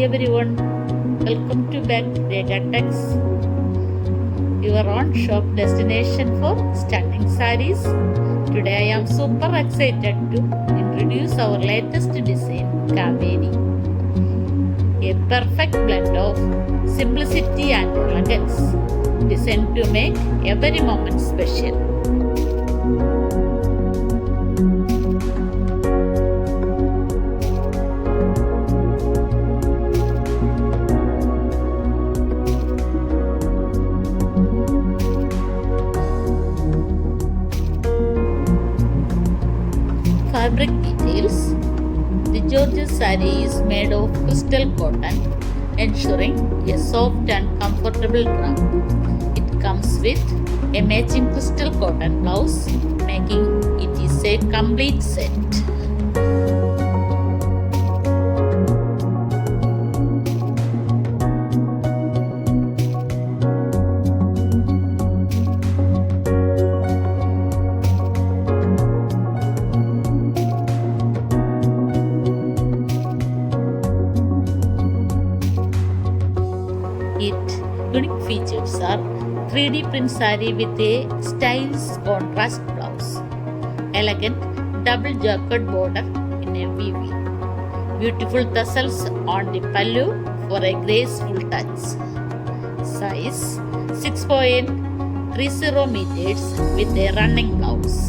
everyone, welcome to back Rekhatex, your own shop destination for stunning sarees. Today I am super excited to introduce our latest design, Kaveri. A perfect blend of simplicity and elegance, designed to make every moment special. Fabric details. The gorgeous saree is made of crystal cotton, ensuring a soft and comfortable wrap. It comes with a matching crystal cotton blouse, making it is a complete set. Unique features are 3D print saree with a stylish contrast blouse, elegant double jacquard border in a weaving, beautiful tassels on the pallu for a graceful touch. Size 6.30 meters with a running blouse.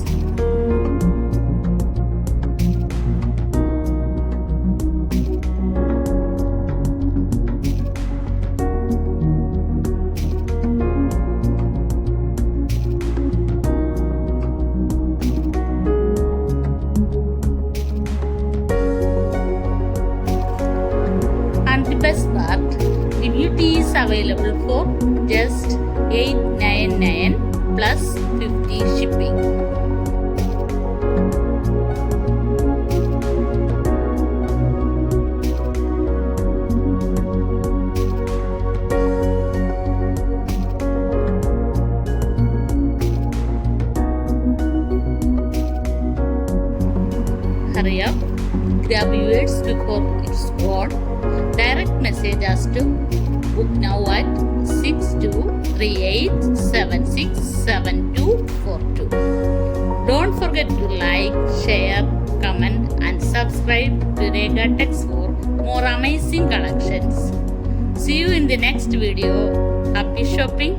And the best part, the beauty is available for just $899 plus 50 shipping. Hurry up, grab yours before it's gone. Direct message us to book now at 6238767242. Don't forget to like, share, comment and subscribe to Rekhatex for more amazing collections. See you in the next video. Happy shopping!